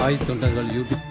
சாய் தொண்டர்கள் யூடியூப்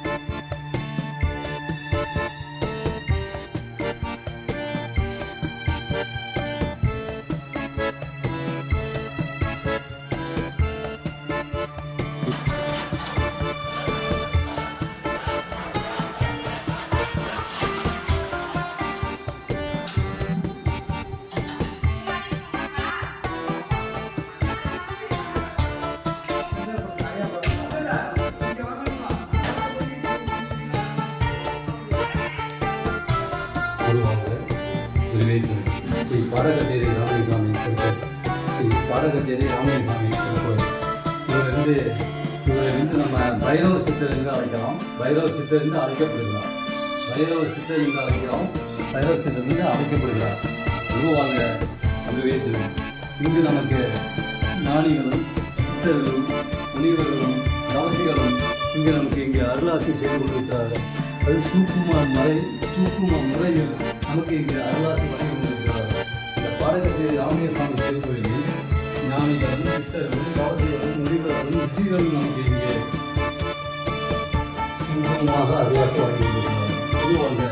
ஸ்ரீ பாடகத்தேரி ராமலிங்கசாமி திருக்கோயில், ஸ்ரீ பாடகத்தேரி ராமலிங்கசாமி திருக்கோயில். இவரை நம்ம பைரவ சித்தர் என்று அழைக்கலாம், பைரவ சித்தர் என்று அழைக்கப்படுகிறார், பைரவ சித்தர் என்று அழைக்கிறோம், பைரவ சித்தர் என்று அழைக்கப்படுகிறார். குருவாங்க குருவே திரு. இங்கு நமக்கு ஞானிகளும் சித்தர்களும் முனிவர்களும் தவசிகளும் இங்கு அருளாசி செய்து கொண்டிருக்கிறார்கள். அது சூக்கும முறையில் நமக்கு இங்கு அருளாசி வழங்கி கொண்டிருக்கிறார்கள். இந்த பாடகத்தேரி ராமலிங்கசாமி திருக்கோயிலில் ஞானிகளும் சித்தர்களும் தவசிகளும் முனிவர்களும் ரிஷிகளும் நமக்கு இங்கே சுமூகமாக அருளாசி வழங்கி கொண்டிருக்கிறார்கள். குருவாங்க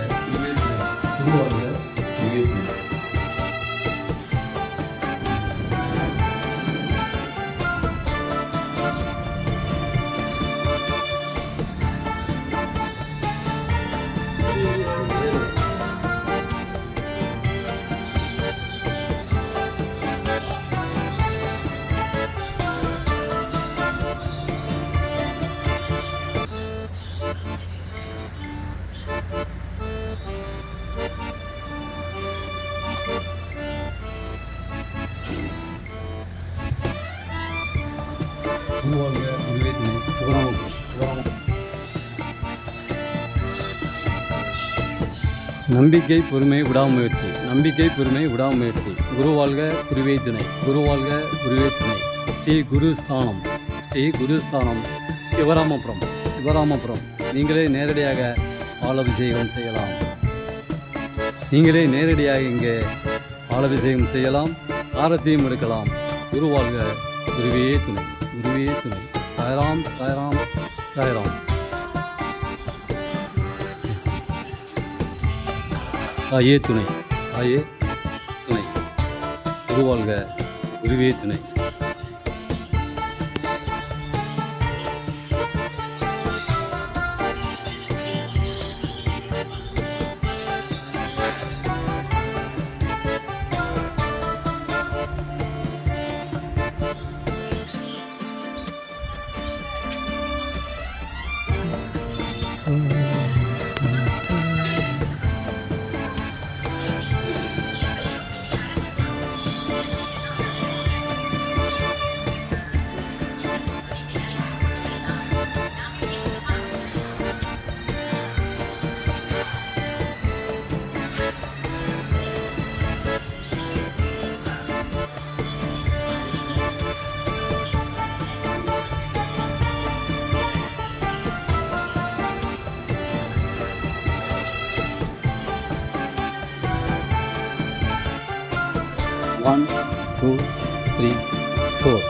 குருவாங்க நிகழ்ச்சி. நம்பிக்கை பொறுமை விடாமுயற்சி, நம்பிக்கை பொறுமை விடாமுயற்சி. குருவாழ்க குருவே துணை, குருவாழ்க குருவே துணை. ஸ்ரீ குருஸ்தானம், ஸ்ரீ குருஸ்தானம் சிவராமபுரம். நீங்களே நேரடியாக பாலாபிஷேகம் செய்யலாம், நீங்களே நேரடியாக இங்கே பாலாபிஷேகம் செய்யலாம், ஆரத்தியும் எடுக்கலாம். குருவாழ்க குருவே துணை, குருவே துணை. சாய்ராம் சாய்ராம் சாய்ராம். தாயே துணை, தாயே துணை. குருவாழ்க குருவே துணை. One, 2, 3, 4.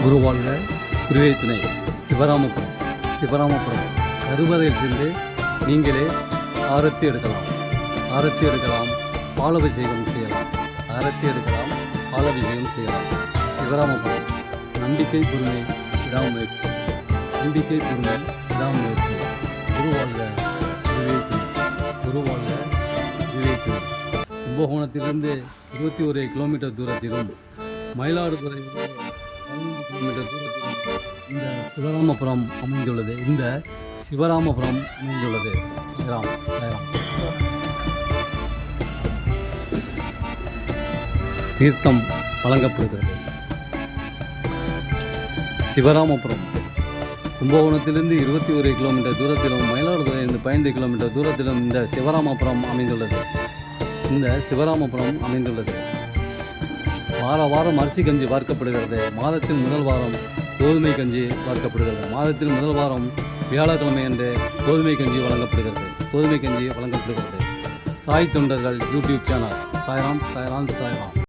குருவாழ்க குருவே துணை. சிவராமபுரம் கருவறையில் சென்று நீங்களே ஆரத்தி எடுக்கலாம், பாலபிஷேகம் செய்யலாம், சிவராமபுரம் நம்பிக்கை பொறுமை விடாமுயற்சி, குருவாழ்க குருவே துணை. கும்பகோணத்திலிருந்து 21 கிலோமீட்டர் தூரத்திலும் மயிலாடுதுறை 15 கிலோமீட்டர் தூரத்திலும் இந்த சிவராமபுரம் அமைந்துள்ளது. சாய்ராம். தீர்த்தம் வழங்கப்படுகிறது. சிவராமபுரம் கும்பகோணத்திலிருந்து 21 கிலோமீட்டர் தூரத்திலும் மயிலாடுதுறையிலிருந்து 15 கிலோமீட்டர் தூரத்திலும் இந்த சிவராமபுரம் அமைந்துள்ளது. வாரம் அரிசி கஞ்சி பார்க்கப்படுகிறது. மாதத்தில் முதல் வாரம் கோதுமை கஞ்சி பார்க்கப்படுகிறது. மாதத்தில் முதல் வாரம் வியாழக்கிழமை அன்று கோதுமை கஞ்சி வழங்கப்படுகிறது. சாய் தொண்டர்கள் யூடியூப் சேனல். சாய்ராம்.